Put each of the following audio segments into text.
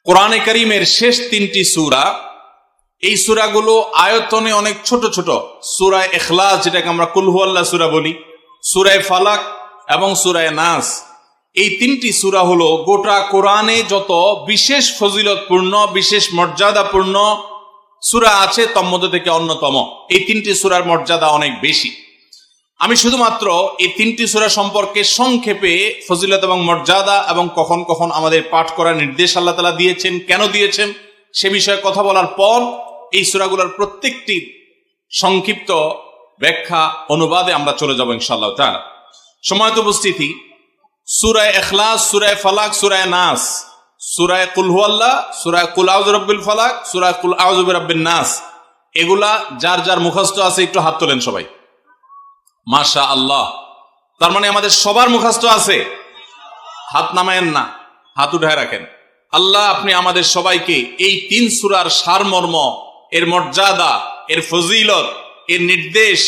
কোরআনে কারীমের শেষ তিনটি সূরা, এই সূরাগুলো আয়তনে অনেক ছোট ছোট। সূরা ইখলাস, যেটাকে আমরা কুল হুয়াল্লাহ সূরা বলি, সূরা ফালাক এবং সূরা নাস, এই তিনটি সূরা হলো গোটা কোরআনে যত বিশেষ ফজিলতপূর্ণ, বিশেষ মর্যাদাপূর্ণ সূরা আছে তন্মধ্য থেকে অন্যতম। এই তিনটি সূরার মর্যাদা অনেক বেশি। আমি শুধুমাত্র এই তিনটি সূরা সম্পর্কে সংক্ষেপে ফজিলত এবং মর্যাদা এবং কখন কখন আমাদের পাঠ করার নির্দেশ আল্লাহ তাআলা দিয়েছেন, কেন দিয়েছেন সে বিষয়ে কথা বলার পর এই সূরাগুলোর প্রত্যেকটি সংক্ষিপ্ত ব্যাখ্যা অনুবাদে আমরা চলে যাব ইনশাআল্লাহ তাআলা। সময়ত উপস্থিতি, সূরা ইখলাস, সূরা ফালাক, সূরা নাস, সূরা কুল হুয়াল্লাহ, সূরা কুল আউযু বিরাব্বিল ফালাক, সূরা কুল আউযু বিরাব্বিন নাস, এগুলা যার যার মুখস্থ আছে একটু হাত তোলেন সবাই। মাশাআল্লাহ, তার মানে আমাদের সবার মুখস্থ আছে। হাত নামায়েন না, হাত উঠায় রাখেন। আল্লাহ আপনি আমাদের সবাইকে এই তিন সূরার সারমর্ম, এর মর্যাদা, এর ফজিলত, এর নির্দেশ,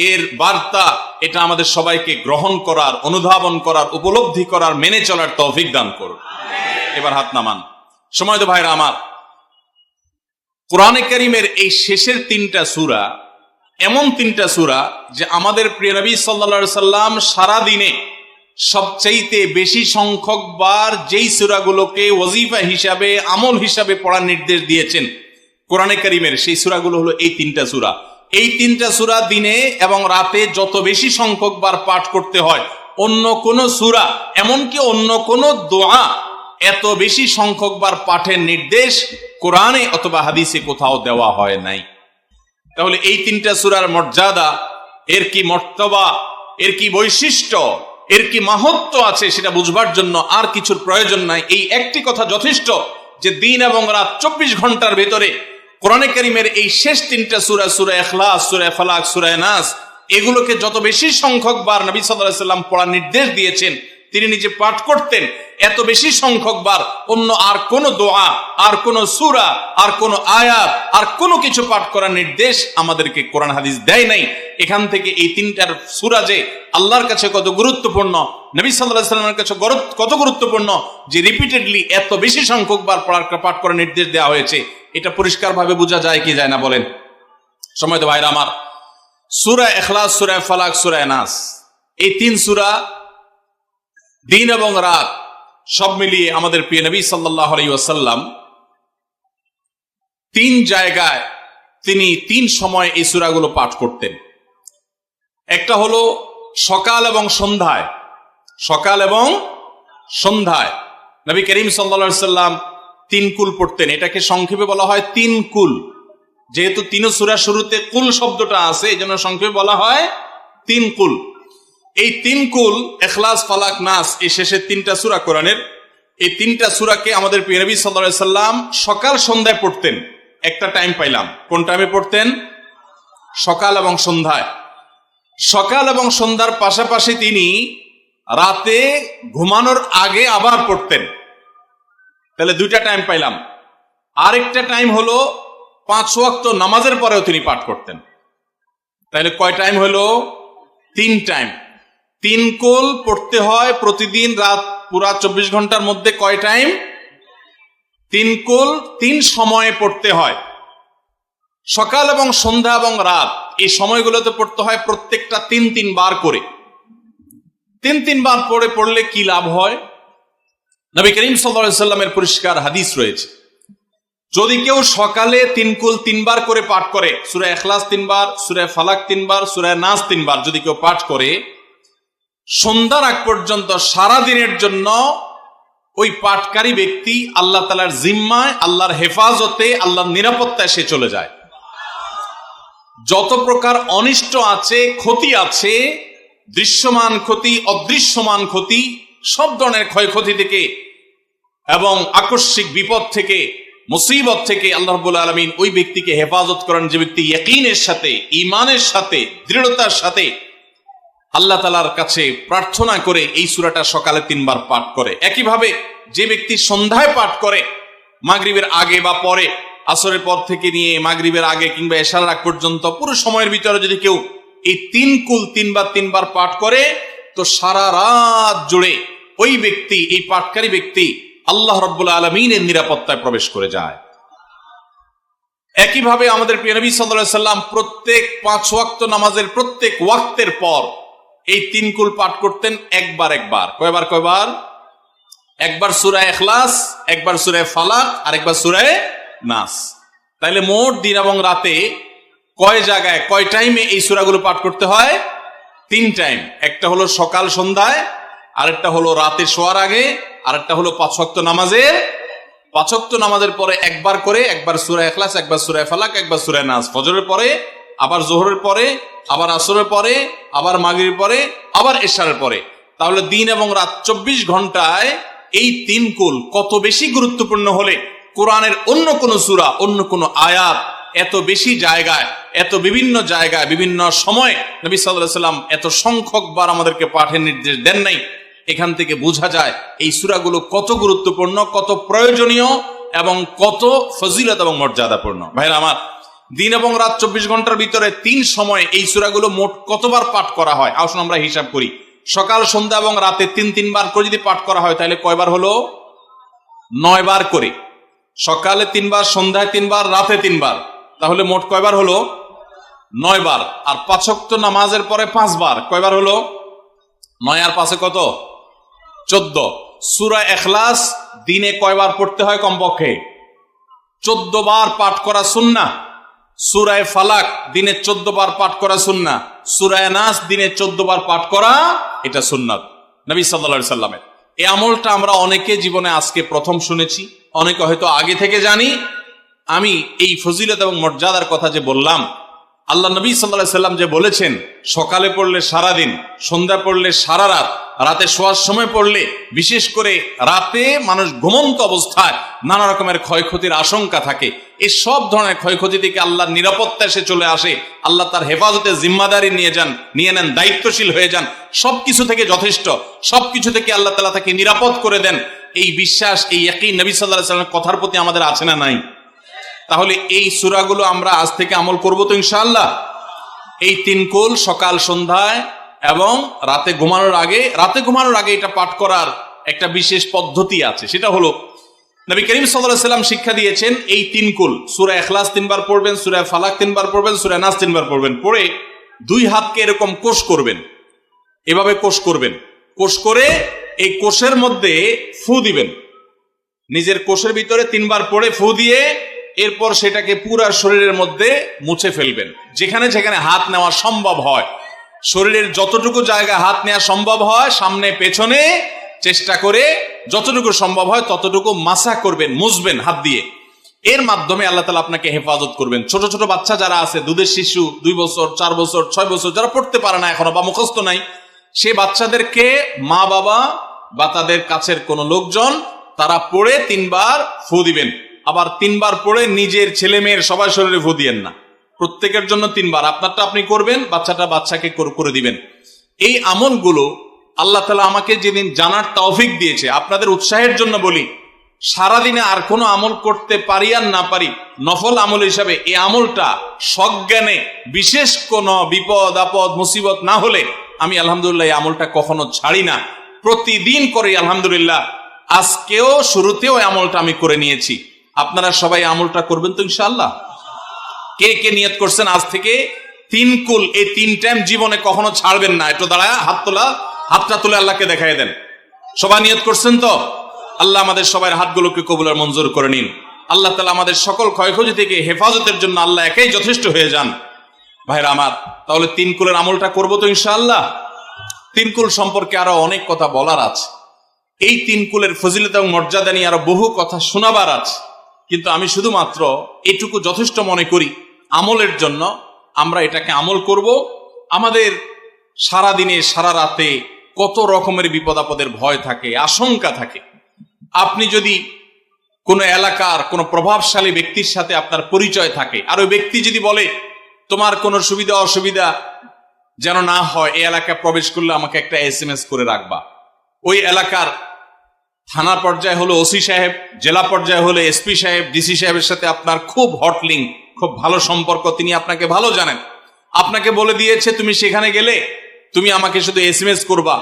এর বার্তা, এটা আমাদের সবাইকে গ্রহণ করার, অনুধাবন করার, উপলব্ধি করার, মেনে চলার তৌফিক দান করুন। এবার হাত নামান। সময়ত ভাইরা আমার, কোরআনে কারীমের এই শেষের তিনটা সূরা এমন তিনটা সূরা যে আমাদের প্রিয় নবী সাল্লাল্লাহু আলাইহি সাল্লাম সারা দিনে সবচাইতে বেশি সংখ্যক বার যেই সূরাগুলোকে ওয়াজিফা হিসাবে, আমল হিসাবে পড়ার নির্দেশ দিয়েছেন কোরআনে কারীমের, সেই সূরাগুলো হলো এই তিনটা সূরা। এই তিনটা সূরা দিনে এবং রাতে যত বেশি সংখ্যক বার পাঠ করতে হয়, অন্য কোন সূরা, এমনকি অন্য কোন দোয়া এত বেশি সংখ্যক বার পাঠের নির্দেশ কোরআনে অথবা হাদিসে কোথাও দেওয়া হয় নাই। তাহলে এই তিনটা সূরার মর্যাদা, এর কি মর্তবা, এর কি বৈশিষ্ট্য, এর কি মাহাত্ম্য আছে সেটা বুঝবার জন্য আর কিছুর প্রয়োজন নাই। এই একটি কথা যথেষ্ট যে দিন এবং রাত 24 ঘন্টার ভেতরে কোরআনে কারীমের এই শেষ তিনটা সূরা, সূরা ইখলাস, সূরা ফালাক, সূরা নাস, এগুলোকে যত বেশি সংখ্যক বার নবী সাল্লাল্লাহু আলাইহি সাল্লাম পড়ার নির্দেশ দিয়েছেন, তিনি নিজে পাঠ করতেন, এত বেশি সংখ্যক বার অন্য আর কোন দোয়া, আর কোন সূরা, আর কোন আয়াত, আর কোনো কিছু পাঠ করার নির্দেশ আমাদেরকে কোরআন হাদিস দেয় নাই। এখান থেকে এই তিনটার সূরা যে আল্লাহর কাছে কত গুরুত্বপূর্ণ, নবী সাল্লাল্লাহু আলাইহি সাল্লামের কাছে কত গুরুত্বপূর্ণ, যে রিপিটেডলি এত বেশি সংখ্যক বার পাঠ করার নির্দেশ দেওয়া হয়েছে, এটা পরিষ্কারভাবে বোঝা যায় কি যায় না বলেন? সময়ত ভাইরা আমার, সূরা ইখলাস, সূরা ফালাক, সূরা নাস, এই তিন সূরা দিন এবং রাত সব মিলিয়ে আমাদের প্রিয় নবী সাল্লাল্লাহু আলাইহি ওয়াসাল্লাম তিন জায়গায় তিনি তিন সময় এই সূরাগুলো পাঠ করতেন। একটা হলো সকাল এবং সন্ধ্যায়। সকাল এবং সন্ধ্যায় নবী করিম সাল্লাল্লাহু আলাইহি ওয়াসাল্লাম তিন কুল পড়তেন। এটাকে সংক্ষেপে বলা হয় তিন কুল। যেহেতু তিন সূরা শুরুতে কুল শব্দটা আছে, এই জন্য সংক্ষেপে বলা হয় তিন কুল। এই তিন কুল, ইখলাস, ফালাক, নাস, এই শেষের তিনটা সূরা কোরআনের, এই তিনটা সূরাকে আমাদের প্রিয় নবী সাল্লাল্লাহু আলাইহি সাল্লাম সকাল সন্ধ্যায় পড়তেন। একটা টাইম পাইলাম, কোন টাইমে পড়তেন? সকাল এবং সন্ধ্যায়। সকাল এবং সন্ধ্যার পাশাপাশি তিনি রাতে ঘুমানোর আগে আবার পড়তেন। তাহলে দুইটা টাইম পাইলাম। আরেকটা টাইম হলো 5 ওয়াক্ত নামাজের পরেও তিনি পাঠ করতেন। তাহলে কয় টাইম হলো? 3 টাইম। 3 কুল পড়তে হয় প্রতিদিন, রাত পুরা 24 ঘন্টার মধ্যে কয় টাইম? 3 কুল 3 সময়ে পড়তে হয়। সকাল এবং সন্ধ্যা এবং রাত এই সময়গুলোতে পড়তে হয় প্রত্যেকটা 3 বার করে। 3 বার পড়লে কি লাভ হয়? নবী করিম সাল্লাল্লাহু আলাইহি সাল্লামের পরিষ্কার হাদিস রয়েছে, যদি কেউ সকালে 3 কুল 3 বার করে পাঠ করে, সূরা ইখলাস 3 বার, সূরা ফালাক 3 বার, সূরা নাস 3 বার যদি কেউ পাঠ করে, সন্ধ্যার আগ পর্যন্ত সারা দিনের জন্য ওই পাঠকারী ব্যক্তি আল্লাহ তাআলার জিম্মায়, আল্লাহর হেফাজতে, আল্লাহর নিরাপত্তায় সে চলে যায়। যত প্রকার অনিষ্ট আছে, ক্ষতি আছে, দৃশ্যমান ক্ষতি, অদৃশ্যমান ক্ষতি, সব ধরনের ক্ষয়ক্ষতি থেকে এবং আকস্মিক বিপদ থেকে, মুসিবত থেকে আল্লাহ রাব্বুল আলামিন ওই ব্যক্তিকে হেফাজত করেন, যে ব্যক্তি ইয়াকিনের সাথে, ঈমানের সাথে, দৃঢ়তার সাথে আল্লাহ তাআলার কাছে প্রার্থনা করে এই সূরাটা সকালে 3 বার পাঠ করে। একইভাবে যে ব্যক্তি সন্ধ্যায় পাঠ করে, মাগরিবের আগে বা পরে, আসরের পর থেকে নিয়ে মাগরিবের আগে কিংবা এশার আগ পর্যন্ত পুরো সময়ের ভিতরে যদি কেউ এই 3 কুল 3 বার পাঠ করে, তো সারা রাত জুড়ে ওই ব্যক্তি, এই পাঠকারী ব্যক্তি আল্লাহ রাব্বুল আলামিনের নিরাপত্তায় প্রবেশ করে যায়। একইভাবে আমাদের প্রিয় নবী সাল্লাল্লাহু আলাইহি সাল্লাম প্রত্যেক 5 ওয়াক্ত নামাজের প্রত্যেক ওয়াক্তের পর এই 3 কুল পাঠ করতেন একবার। কয়বার? একবার সূরা ইখলাস, একবার সূরা ফালাক, আর একবার সূরা নাস। তাইলে মোট দিন এবং রাতে কয় জায়গায় কয় টাইমে এই সূরাগুলো পাঠ করতে হয়? 3 টাইম। একটা হলো সকাল সন্ধ্যায়, আরেকটা হলো রাতে শোয়ার আগে, আরেকটা হলো 5 ওয়াক্ত নামাজের 5 ওয়াক্ত নামাজের পরে একবার করে, একবার সূরা ইখলাস, একবার সূরা ফালাক, একবার সূরা নাস। ফজরের পরে, আবার যোহরের পরে, আবার আসরের পরে, আবার মাগরিবের পরে, আবার এশারের পরে। তাহলে দিন এবং রাত 24 ঘন্টায় এই 3 কুল কত বেশি গুরুত্বপূর্ণ হলে কোরআনের অন্য কোন সূরা, অন্য কোন আয়াত এত বেশি জায়গায়, এত বিভিন্ন জায়গায়, বিভিন্ন সময় নবী সাল্লাল্লাহু আলাইহি সাল্লাম এত সংখ্যকবার আমাদেরকে পাঠের নির্দেশ দেন নাই। এখান থেকে বোঝা যায় এই সূরাগুলো কত গুরুত্বপূর্ণ, কত প্রয়োজনীয় এবং কত ফজিলত এবং মর্যাদাপূর্ণ। ভাইরা আমার, দিন এবং রাত 24 ঘন্টার ভিতরে 3 সময় এই সূরাগুলো মোট কতবার পাঠ করা হয়? আসুন আমরা হিসাব করি। সকাল, সন্ধ্যা এবং রাতে 3 বার করে যদি পাঠ করা হয় তাহলে কয়বার হলো? 9 বার করে। সকালে 3 বার, সন্ধ্যায় 3 বার, রাতে 3 বার। তাহলে মোট কয়বার হলো? 9 বার। আর 5 ওয়াক্ত নামাজের পরে 5 বার। কয়বার হলো? 9 আর 5 কত? 14। সূরা ইখলাস দিনে কয়বার পড়তে হয়? কমপক্ষে 14 বার পাঠ করা সুন্নাহ। সূরা ফালাক দিনে 14 বার পাঠ করা সুন্নাহ। সূরা নাস দিনে 14 বার পাঠ করা, এটা সুন্নাত নবী সাল্লাল্লাহু আলাইহি সাল্লামের। এই আমলটা আমরা অনেকে জীবনে আজকে প্রথম শুনেছি, অনেকে হয়তো আগে থেকে জানি। আমি এই ফজিলত এবং মর্যাদার কথা যে বললাম, আল্লাহ নবী সাল্লাল্লাহু আলাইহি সাল্লাম যে বলেছেন সকালে পড়লে সারাদিন, সন্ধ্যা পড়লে সারা রাত, রাতে শোয়ার সময় পড়লে, বিশেষ করে রাতে মানুষ ঘুমন্ত অবস্থায় নানা রকমের ক্ষয়ক্ষতির আশঙ্কা থাকে। এই সব ধরনের ক্ষয়ক্ষতি থেকে আল্লাহর নিরাপত্তা এসে চলে আসে। আল্লাহ তার হেফাজতে জিম্মাদারি নিয়ে নেন, দায়িত্বশীল হয়ে যান। সবকিছু থেকে যথেষ্ট, সবকিছু থেকে আল্লাহ তাআলা তাকে নিরাপদ করে দেন। এই বিশ্বাস, এই ইয়াকিন নবী সাল্লাল্লাহু আলাইহি সাল্লামের কথার প্রতি আমাদের আছে না নাই? তাহলে এই সূরাগুলো আমরা আজ থেকে আমল করব তো ইনশাআল্লাহ। এই 3 কুল সকাল সন্ধ্যায় এবং রাতে ঘুমানোর আগে এটা পাঠ করার একটা বিশেষ পদ্ধতি আছে। সেটা হলো নবী করিম সাল্লাল্লাহু আলাইহি সাল্লাম শিক্ষা দিয়েছেন এই 3 কুল। সূরা ইখলাস 3 বার পড়বেন, সূরা ফালাক 3 বার পড়বেন, সূরা নাস 3 বার পড়বেন। পড়ে 2 হাতকে এরকম কোষ করবেন, এভাবে কোষ করবেন। কোষ করে এই কোষের মধ্যে ফু দিবেন। নিজের কোষের ভিতরে 3 বার পড়ে ফু দিয়ে এরপর সেটাকে পুরা শরীরের মধ্যে মুছে ফেলবেন। যেখানে যেখানে হাত নেওয়া সম্ভব হয়, শরীরের যতটুকু জায়গা হাত নেওয়া সম্ভব হয়, সামনে পেছনে চেষ্টা করে যতটুকু সম্ভব হয় ততটুকু মাসা করবেন, মুছবেন হাত দিয়ে। এর মাধ্যমে আল্লাহ তাআলা আপনাকে হেফাজত করবেন। ছোট ছোট বাচ্চা যারা আছে, দুধের শিশু, 2 বছর, 4 বছর, 6 বছর, যারা পড়তে পারে না এখনো বা মুখস্থ নাই, সে বাচ্চাদেরকে মা বাবা বা তাদের কাছের কোনো লোকজন তারা পড়ে 3 বার ফু দিবেন। আবার 3 বার পড়ে নিজের ছেলে মেয়ের সবার শরীরে ফু দিয়েন না, প্রত্যেকের জন্য 3 বার। আপনারটা আপনি করবেন, বাচ্চাকে করে দিবেন। এই আমলগুলো আল্লাহ তাআলা আমাকে যেদিন জানার তৌফিক দিয়েছে, আপনাদের উৎসাহের জন্য বলি, সারাদিনে আর কোনো আমল করতে পারি আর না পারি, নফল আমল হিসাবে এই আমলটা সজ্ঞানে, বিশেষ কোনো বিপদ আপদ মুসিবত না হলে আমি আলহামদুলিল্লাহ এই আমলটা কখনো ছাড়ি না, প্রতিদিন করি আলহামদুলিল্লাহ। আজকেও শুরুতেও এই আমলটা আমি করে নিয়েছি। আপনারা সবাই আমলটা করবেন তো ইনশাআল্লাহ? কে কে নিয়ত করছেন আজ থেকে 3 কুল এই 3 টাইম জীবনে কখনো ছাড়বেন না? একটু দাঁড়ায় হাতটা তুলে আল্লাহকে দেখাই দেন। সবাই নিয়ত করছেন তো? আল্লাহ আমাদের সবার হাতগুলোকে কবুল আর মঞ্জুর করে নিন। আল্লাহ তাআলা আমাদের সকল ক্ষয়ক্ষতি থেকে হেফাজতের জন্য আল্লাহ একাই যথেষ্ট হয়ে যান। ভাইরা আমার, তাহলে 3 কুলের আমলটা করবো তো ইনশাআল্লাহ? 3 কুল সম্পর্কে আরো অনেক কথা বলার আছে। এই 3 কুলের ফজিলত এবং মর্যাদা নিয়ে আরো বহু কথা শোনাবার আছে, কিন্তু আমি শুধুমাত্র এটুকু যথেষ্ট মনে করি আমলের জন্য। আমরা এটাকে আমল করব। আমাদের সারা দিনে সারা রাতে কত রকমের বিপদ আপদের ভয় থাকে, আশঙ্কা থাকে। আপনি যদি কোনো এলাকার কোনো প্রভাবশালী ব্যক্তির সাথে আপনার পরিচয় থাকে, আর ওই ব্যক্তি যদি বলে তোমার কোনো সুবিধা অসুবিধা যেন না হয়, এই এলাকায় প্রবেশ করলে আমাকে একটা SMS করে রাখবা। ওই এলাকার থানা পর্যায়ে হলো ওসি সাহেব, জেলা পর্যায়ে হলে SP সাহেব, DC সাহেবের সাথে আপনার খুব হট লিঙ্ক, খুব ভালো সম্পর্ক, তিনি আপনাকে ভালো জানেন। আপনাকে বলে দিয়েছে তুমি সেখানে গেলে তুমি আমাকে শুধু SMS করবা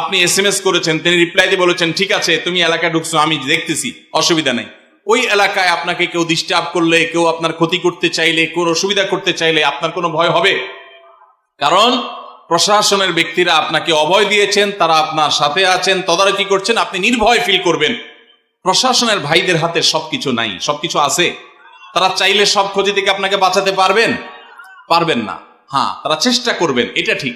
আপনি SMS করেছেন, তিনি রিপ্লাই দিয়ে বলেছেন ঠিক আছে তুমি এলাকায় ঢুকছো, আমি দেখতেছি, অসুবিধা নেই। ওই এলাকায় আপনাকে কেউ ডিস্টার্ব করলে, কেউ আপনার ক্ষতি করতে চাইলে, কোন অসুবিধা করতে চাইলে আপনার কোনো ভয় হবে? কারণ প্রশাসনের ব্যক্তিরা আপনাকে অভয় দিয়েছেন, তারা আপনার সাথে আছেন, তদারকি করছেন, আপনি নির্ভয় ফিল করবেন। প্রশাসনের ভাইদের হাতে সবকিছু নাই, সবকিছু আছে। তারা চাইলে সব ক্ষতি থেকে আপনাকে বাঁচাতে পারবেন না। হ্যাঁ, তারা চেষ্টা করবেন, এটা ঠিক।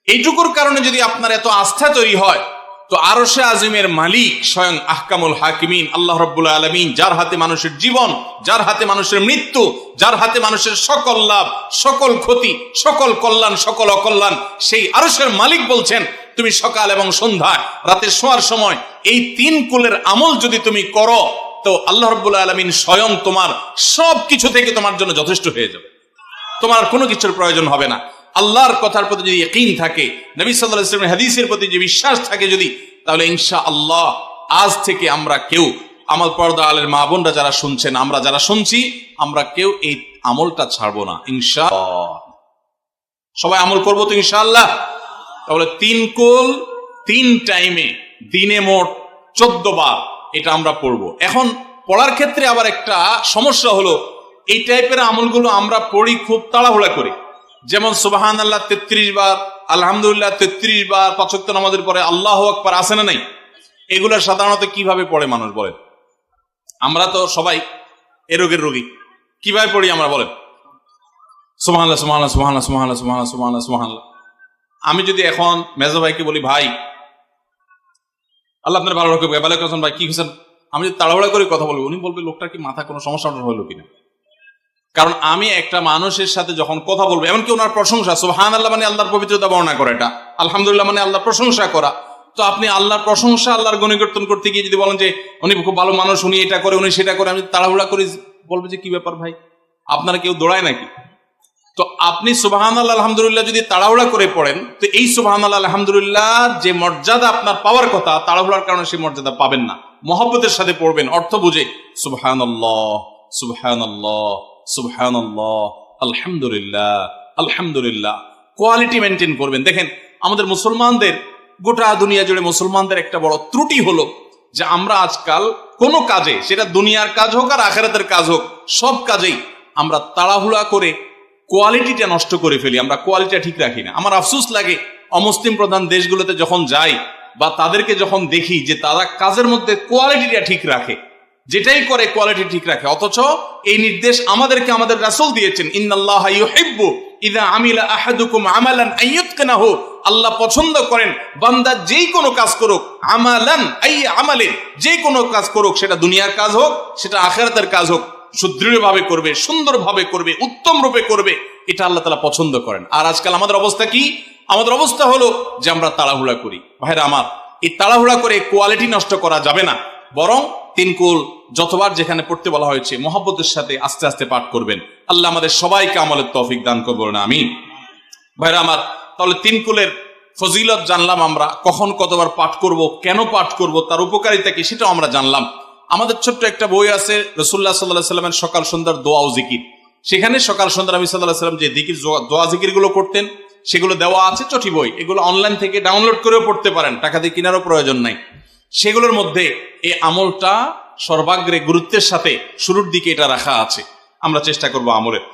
এইটুকুর কারণে যদি আপনার এত আস্থা তৈরি হয়, তো আরশে আজিমের মালিক স্বয়ং আহকামুল হাকিমিন আল্লাহ রাব্বুল আলামিন, যার হাতে মানুষের জীবন, যার হাতে মানুষের মৃত্যু, যার হাতে মানুষের সকল লাভ, সকল ক্ষতি, সকল কল্যাণ, সকল অকল্যাণ, সেই আরশের মালিক বলছেন তুমি সকাল এবং সন্ধ্যায়, রাতে শোয়ার সময় এই 3 কুলের আমল যদি তুমি করো, তো আল্লাহ রাব্বুল আলামিন স্বয়ং তোমার সবকিছু থেকে তোমার জন্য যথেষ্ট হয়ে যাবে। তোমার কোনো কিছুর প্রয়োজন হবে না। আল্লাহর কথার প্রতি যদি ইয়াকিন থাকে, নবী সাল্লাল্লাহু আলাইহি ওয়াসাল্লামের হাদিসের প্রতি যে বিশ্বাস থাকে যদি, তাহলে ইনশাআল্লাহ আজ থেকে আমরা কেউ, আমার পর্দা আলের মা বোনরা যারা শুনছেন, আমরা যারা শুনছি, আমরা কেউ এই আমলটা ছাড়বো না ইনশাআল্লাহ। সবাই আমল করবো তো ইনশাআল্লাহ। তাহলে 3 কুল 3 টাইমে দিনে মোট 14 বার এটা আমরা পড়বো। এখন পড়ার ক্ষেত্রে আবার একটা সমস্যা হলো, এই টাইপের আমলগুলো আমরা পড়ি খুব তাড়াহুড়া করে। যেমন সুবহানাল্লাহ 33 বার, আলহামদুলিল্লাহ 33 বার, 5 ওয়াক্ত নামাজের পরে আল্লাহু আকবার আছে না নাই? এগুলো সাধারণত কিভাবে পড়ে মানুষ বলেন? আমরা তো সবাই এ রোগের রোগী। কিভাবে পড়ি আমরা বলেন? সুবহানাল্লাহ সুবহানাল্লাহ সুবহানাল্লাহ সুবহানাল্লাহ সুবহানাল্লাহ সুবহানাল্লাহ সুবহানাল্লাহ। আমি যদি এখন মেজো ভাইকে বলি ভাই আল্লাহ আপনার ভালো রাখবে, ভালো আছেন ভাই, কি হয়েছেন, আমি যদি তাড়াহুড়া করে কথা বলবো, উনি বলবে লোকটার কি মাথা কোনো সমস্যা হলো কিনা। কারণ আমি একটা মানুষের সাথে যখন কথা বলবো, এমনকি ওনার প্রশংসা, সুবহানাল্লাহ মানে আল্লাহর পবিত্রতা বর্ণনা করা, এটা আলহামদুলিল্লাহ মানে আল্লাহর প্রশংসা করা, তো আপনি আল্লাহর প্রশংসা, আল্লাহর গুণকীর্তন করতে গিয়ে যদি বলেন যে উনি খুব ভালো মানুষ, উনি এটা করে, উনি সেটা করে, আমি তাড়াহুড়া করে বলবো যে কি ব্যাপার ভাই, আপনারা কেউ দৌড়ায় নাকি? তো আপনি সুবহানাল্লাহ আলহামদুলিল্লাহ যদি তাড়াহুড়া করে পড়েন, তো এই সুবহানাল্লাহ আলহামদুলিল্লাহ যে মর্যাদা আপনার পাওয়ার কথা, তাড়াহুড়ার কারণে সেই মর্যাদা পাবেন না। মহব্বতের সাথে পড়বেন, অর্থ বুঝে, সুবহানাল্লাহ সুবহানাল্লাহ সুবহানাল্লাহ আলহামদুলিল্লাহ আলহামদুলিল্লাহ। কোয়ালিটি মেনটেন করবেন। দেখেন আমাদের মুসলমানদের, গোটা দুনিয়া জুড়ে মুসলমানদের একটা বড় ত্রুটি হলো যে আমরা আজকাল কোনো কাজে, সেটা দুনিয়ার কাজ হোক আর আখিরাতের কাজ হোক, সব কাজেই আমরা তাড়াহুড়া করে কোয়ালিটিটা নষ্ট করে ফেলি, আমরা কোয়ালিটিটা ঠিক রাখি না। আমার আফসোস লাগে অমুসলিম প্রধান দেশগুলোতে যখন যাই বা তাদেরকে যখন দেখি যে তারা কাজের মধ্যে কোয়ালিটিটা ঠিক রাখে, যেটাই করে কোয়ালিটি ঠিক রাখে, অথচ এই নির্দেশ আমাদেরকে আমাদের রাসূল দিয়েছেন, ইন্নাল্লাহা ইউহিব্বু ইযা আমিলা আহাদুকুম আমালান আইয়ুতকানাহু, আল্লাহ পছন্দ করেন বান্দা যেই কোনো কাজ করুক, আমালান আই আমালে, যে কোনো কাজ করুক, সেটা দুনিয়ার কাজ হোক, সেটা আখিরাতের কাজ হোক, সুদৃঢ়ভাবে করবে, সুন্দরভাবে করবে, উত্তম রূপে করবে, এটা আল্লাহ তাআলা পছন্দ করেন। আর আজকাল আমাদের অবস্থা কি? আমাদের অবস্থা হলো যে আমরা তাড়াহুড়া করি। ভাইরা আমার, এই তাড়াহুড়া করে কোয়ালিটি নষ্ট করা যাবে না, বরং 3 কুল যতবার যেখানে পড়তে বলা হয়েছে মহব্বতের সাথে আস্তে আস্তে পাঠ করবেন। আল্লাহ আমাদের সবাইকে আমলের তৌফিক দান করবেন, আমিন। ভাইরা আমার, তাহলে 3 কুলের ফজিলত জানলাম আমরা, কখন কতবার পাঠ করব, কেন পাঠ করব, তার উপকারিতা কি, সেটাও আমরা জানলাম। আমাদের ছোট্ট একটা বই আছে রাসূলুল্লাহ সাল্লাল্লাহু আলাইহি সাল্লামের সকাল সন্ধ্যার দোয়া ও জিকির, সেখানে সকাল সন্ধ্যা নবী সাল্লাল্লাহু আলাইহি সাল্লাম যে জিকির, দোয়া জিকির গুলো করতেন, সেগুলো দেওয়া আছে চটি বই। এগুলো অনলাইন থেকে ডাউনলোড করেও পড়তে পারেন, টাকা দিয়ে কেনারও প্রয়োজন নাই। সেগুলোর মধ্যে এই আমলটা সর্বাগ্রে গুরুত্বের সাথে শুরুর দিকে এটা রাখা আছে, আমরা চেষ্টা করবো আমলের।